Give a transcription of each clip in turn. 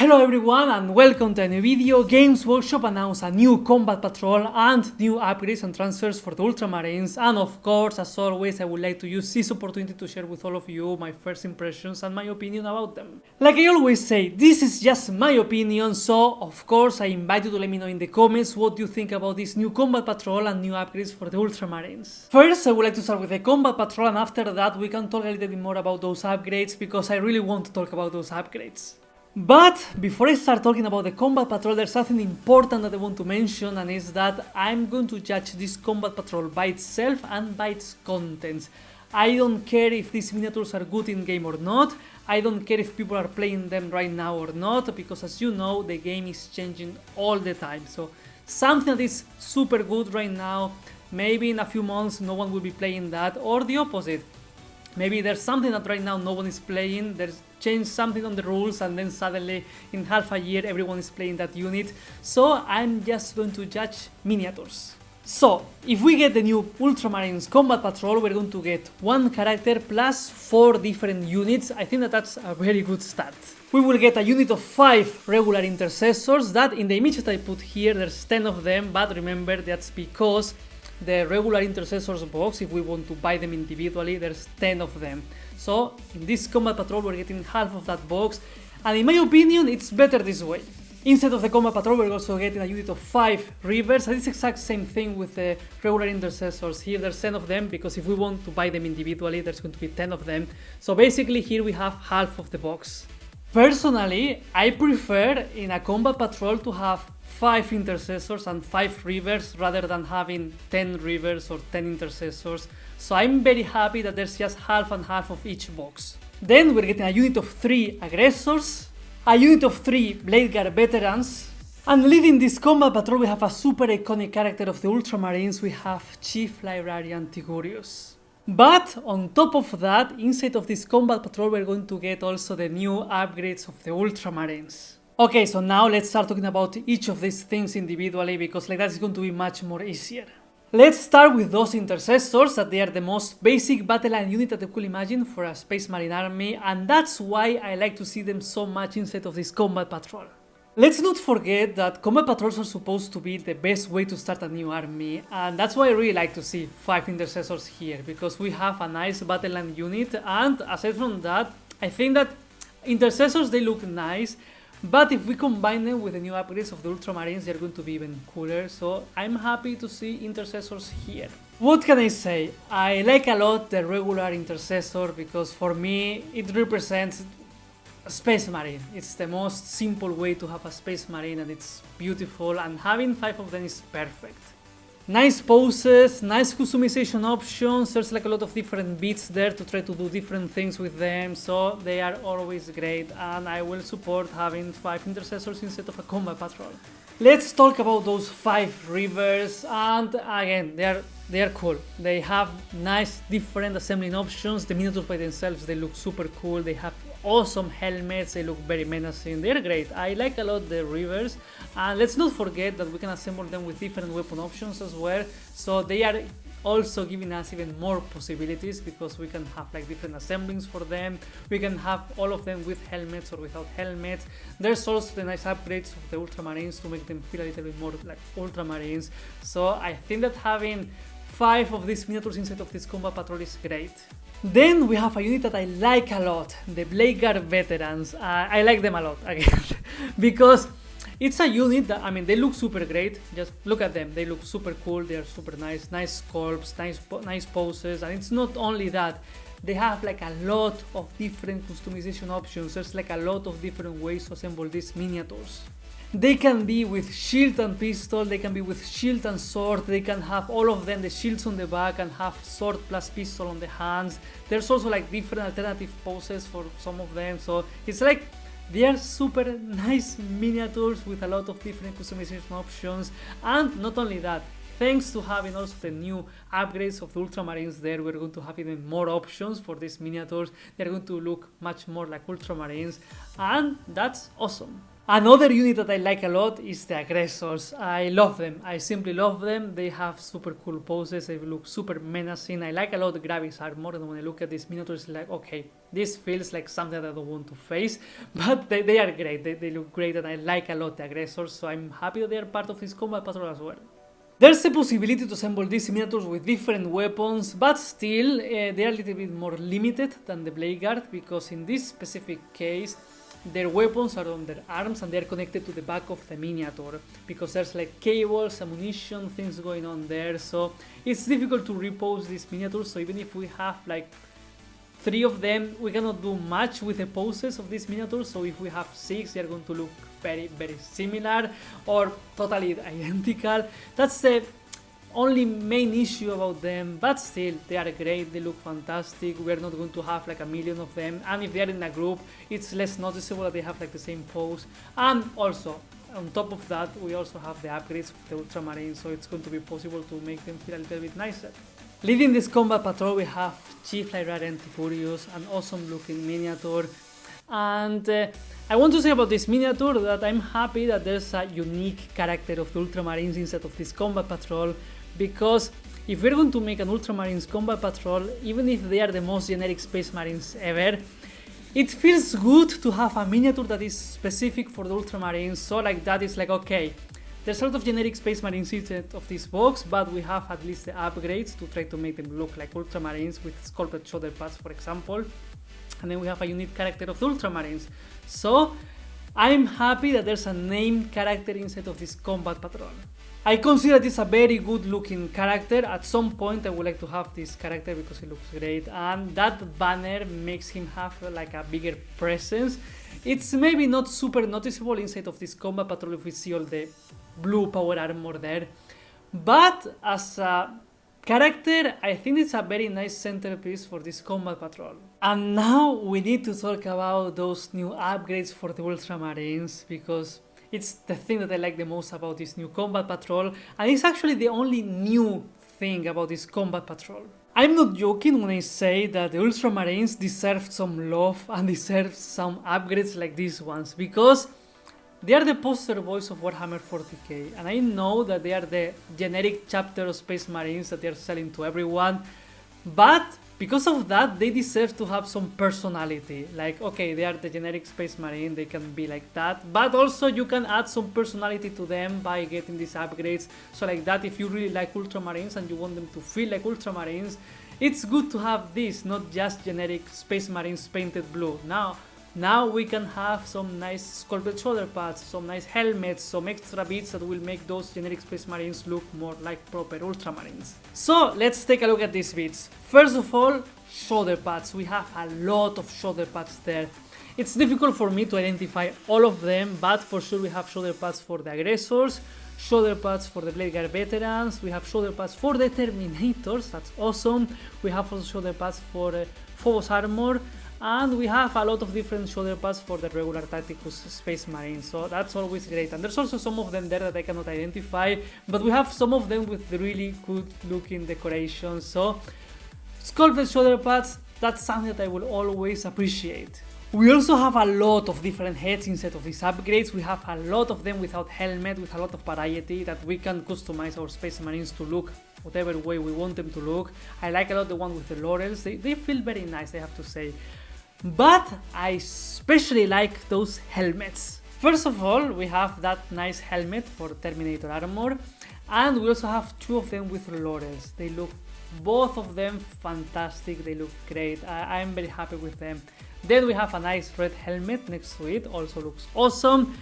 Hello everyone and welcome to a new video. Games Workshop announced a new combat patrol and new upgrades and transfers for the Ultramarines, and of course, as always, I would like to use this opportunity to share with all of you my first impressions and my opinion about them. Like I always say, this is just my opinion, so of course I invite you to let me know in the comments what you think about this new combat patrol and new upgrades for the Ultramarines. First, I would like to start with the combat patrol, and after that we can talk a little bit more about those upgrades because I really want to talk about those upgrades. But before I start talking about the combat patrol, there's something important that I want to mention, and is that I'm going to judge this combat patrol by itself and by its contents. I don't care if these miniatures are good in game or not. I don't care if people are playing them right now or not, because as you know, the game is changing all the time. So something that is super good right now, maybe in a few months no one will be playing that, or the opposite. Maybe there's something that right now no one is playing, there's changed something on the rules, and then suddenly in half a year everyone is playing that unit. So I'm just going to judge miniatures. So if we get the new Ultramarines combat patrol, we're going to get one character plus 4 different units. I think that that's a very good start. We will get a unit of 5 regular intercessors. That in the image that I put here, there's 10 of them, but remember that's because the regular intercessors box, if we want to buy them individually, there's 10 of them. So in this combat patrol we're getting half of that box, and in my opinion it's better this way. Instead of the combat patrol we're also getting a unit of 5 rivers, and it's the exact same thing with the regular intercessors. Here there's 10 of them, because if we want to buy them individually there's going to be 10 of them. So basically here we have half of the box. Personally, I prefer in a combat patrol to have 5 intercessors and 5 rivers rather than having 10 rivers or 10 intercessors. So I'm very happy that there's just half and half of each box. Then we're getting a unit of 3 aggressors, a unit of 3 Blade Guard veterans, and leading this combat patrol we have a super iconic character of the Ultramarines. We have Chief Librarian Tigurius. But on top of that, inside of this combat patrol we're going to get also the new upgrades of the Ultramarines. Okay, so now let's start talking about each of these things individually, because like that is going to be much more easier. Let's start with those intercessors, that they are the most basic battle line unit that you could imagine for a Space Marine army, and that's why I like to see them so much inside of this combat patrol. Let's not forget that combat patrols are supposed to be the best way to start a new army, and that's why I really like to see 5 intercessors here, because we have a nice battle line unit, and aside from that, I think that intercessors, they look nice, but if we combine them with the new upgrades of the Ultramarines, they're going to be even cooler, so I'm happy to see intercessors here. What can I say? I like a lot the regular intercessor, because for me it represents a Space Marine. It's the most simple way to have a Space Marine, and it's beautiful, and having 5 of them is perfect. Nice poses, nice customization options, there's like a lot of different bits there to try to do different things with them, so they are always great, and I will support having 5 intercessors instead of a combat patrol. Let's talk about those 5 rivers, and again, they are cool. They have nice different assembling options. The miniatures by themselves, they look super cool. They have awesome helmets, they look very menacing, they're great. I like a lot the rivers, and let's not forget that we can assemble them with different weapon options as well, so they are also giving us even more possibilities, because we can have like different assemblings for them. We can have all of them with helmets or without helmets. There's also the nice upgrades of the Ultramarines to make them feel a little bit more like Ultramarines, so I think that having 5 of these miniatures inside of this combat patrol is great. Then we have a unit that I like a lot, the Blade Guard veterans. I like them a lot, again, because it's a unit that, I mean, they look super great. Just look at them, they look super cool, they are super nice, nice sculpts, nice poses, and it's not only that, they have like a lot of different customization options. There's like a lot of different ways to assemble these miniatures. They can be with shield and pistol, they can be with shield and sword, they can have all of them, the shields on the back, and have sword plus pistol on the hands. There's also like different alternative poses for some of them, so it's like they are super nice miniatures with a lot of different customization options. And not only that, thanks to having also the new upgrades of the Ultramarines there, we're going to have even more options for these miniatures. They're going to look much more like Ultramarines, and that's awesome. Another unit that I like a lot is the aggressors. I love them. I simply love them. They have super cool poses. They look super menacing. I like a lot the Gravis armor, and when I look at these miniatures, it's like, okay, this feels like something that I don't want to face, but they are great. They look great, and I like a lot the aggressors, so I'm happy that they are part of this combat patrol as well. There's a possibility to assemble these miniatures with different weapons, but still, they are a little bit more limited than the Blade Guard, because in this specific case, their weapons are on their arms and they're connected to the back of the miniature, because there's like cables, ammunition, things going on there, so it's difficult to repose these miniatures. So even if we have like 3 of them, we cannot do much with the poses of these miniatures. So if we have 6, they're going to look very similar or totally identical. That's the only main issue about them, but still they are great. They look fantastic. We are not going to have like a million of them, and if they are in a group, it's less noticeable that they have like the same pose. And also on top of that, we also have the upgrades of the Ultramarine, so it's going to be possible to make them feel a little bit nicer. Leading this combat patrol, we have Chief Librarian Tigurius, an awesome looking miniature. And I want to say about this miniature that I'm happy that there's a unique character of the Ultramarines instead of this combat patrol, because if we're going to make an Ultramarines combat patrol, even if they are the most generic Space Marines ever, it feels good to have a miniature that is specific for the Ultramarines. So like that is like, okay, there's a lot of generic Space Marines instead of this box, but we have at least the upgrades to try to make them look like Ultramarines with sculpted shoulder pads, for example. And then we have a unique character of the Ultramarines. So I'm happy that there's a named character instead of this combat patrol. I consider this a very good looking character. At some point I would like to have this character because he looks great, and that banner makes him have like a bigger presence. It's maybe not super noticeable inside of this combat patrol if we see all the blue power armor there, but as a character, I think it's a very nice centerpiece for this combat patrol. And now we need to talk about those new upgrades for the Ultramarines, because it's the thing that I like the most about this new combat patrol, and it's actually the only new thing about this combat patrol. I'm not joking when I say that the Ultramarines deserve some love and deserve some upgrades like these ones, because they are the poster boys of Warhammer 40k, and I know that they are the generic chapter of Space Marines that they are selling to everyone, but because of that, they deserve to have some personality. Like, okay, they are the generic Space Marine, they can be like that, but also you can add some personality to them by getting these upgrades. So like that, if you really like Ultramarines and you want them to feel like Ultramarines, it's good to have this, not just generic Space Marines painted blue. Now we can have some nice sculpted shoulder pads, some nice helmets, some extra bits that will make those generic Space Marines look more like proper Ultramarines. So let's take a look at these bits. First of all, shoulder pads. We have a lot of shoulder pads there. It's difficult for me to identify all of them, but for sure we have shoulder pads for the aggressors, shoulder pads for the Blade Guard veterans, we have shoulder pads for the Terminators, that's awesome. We have also shoulder pads for Phobos Armour, and we have a lot of different shoulder pads for the regular Tacticus Space Marines, so that's always great. And there's also some of them there that I cannot identify, but we have some of them with really good looking decorations. So sculpted shoulder pads, that's something that I will always appreciate. We also have a lot of different heads instead of these upgrades. We have a lot of them without helmet, with a lot of variety that we can customize our Space Marines to look whatever way we want them to look. I like a lot the one with the laurels, they feel very nice, I have to say. But I especially like those helmets. First of all, we have that nice helmet for Terminator armor, and we also have 2 of them with laurels. They look, both of them, fantastic, they look great. I'm very happy with them. Then we have a nice red helmet next to it, also looks awesome.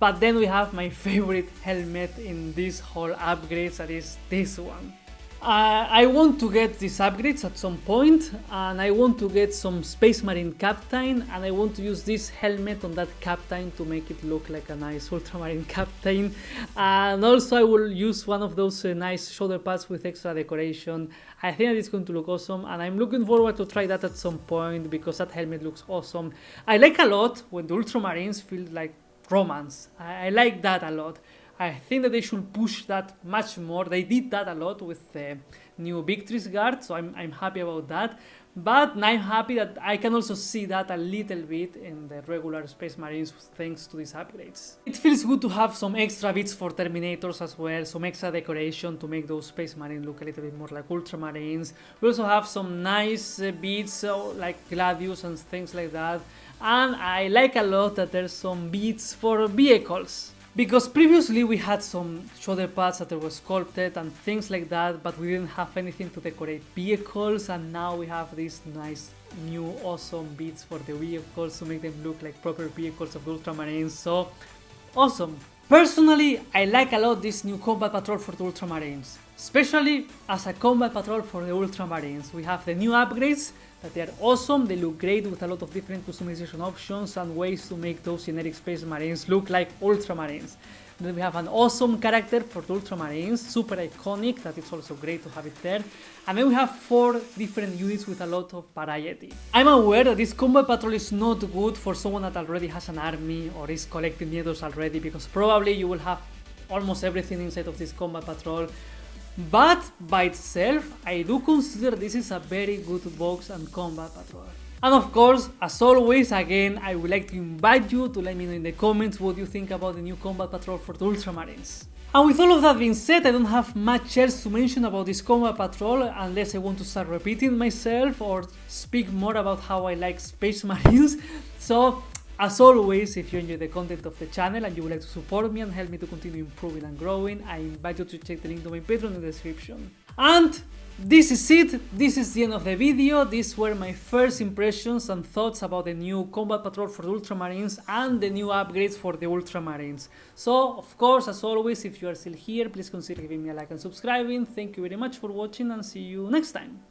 But then we have my favorite helmet in this whole upgrades, that is this one. I want to get these upgrades at some point, and I want to get some Space Marine Captain, and I want to use this helmet on that Captain to make it look like a nice Ultramarine Captain. And also I will use one of those nice shoulder pads with extra decoration. I think that it's going to look awesome, and I'm looking forward to try that at some point because that helmet looks awesome. I like a lot when the Ultramarines feel like romance. I like that a lot. I think that they should push that much more. They did that a lot with the new Victrix guard, so I'm happy about that. But I'm happy that I can also see that a little bit in the regular Space Marines thanks to these upgrades. It feels good to have some extra bits for Terminators as well, some extra decoration to make those Space Marines look a little bit more like Ultramarines. We also have some nice bits like Gladius and things like that. And I like a lot that there's some bits for vehicles. Because previously we had some shoulder pads that were sculpted and things like that, but we didn't have anything to decorate vehicles, and now we have these nice new awesome bits for the vehicles to make them look like proper vehicles of the Ultramarines, so awesome. Personally, I like a lot this new combat patrol for the Ultramarines, especially as a combat patrol for the Ultramarines. We have the new upgrades that they are awesome, they look great with a lot of different customization options and ways to make those generic Space Marines look like Ultramarines. Then we have an awesome character for the Ultramarines, super iconic, that is also great to have it there. And then we have 4 different units with a lot of variety. I'm aware that this combat patrol is not good for someone that already has an army or is collecting Terminators already, because probably you will have almost everything inside of this combat patrol. But by itself, I do consider this is a very good box and combat patrol. And of course, as always, again, I would like to invite you to let me know in the comments what you think about the new combat patrol for the Ultramarines. And with all of that being said, I don't have much else to mention about this combat patrol unless I want to start repeating myself or speak more about how I like Space Marines. So, as always, if you enjoy the content of the channel and you would like to support me and help me to continue improving and growing, I invite you to check the link to my Patreon in the description. And this is it, this is the end of the video. These were my first impressions and thoughts about the new combat patrol for the Ultramarines and the new upgrades for the Ultramarines. So, of course, as always, if you are still here, please consider giving me a like and subscribing. Thank you very much for watching and see you next time.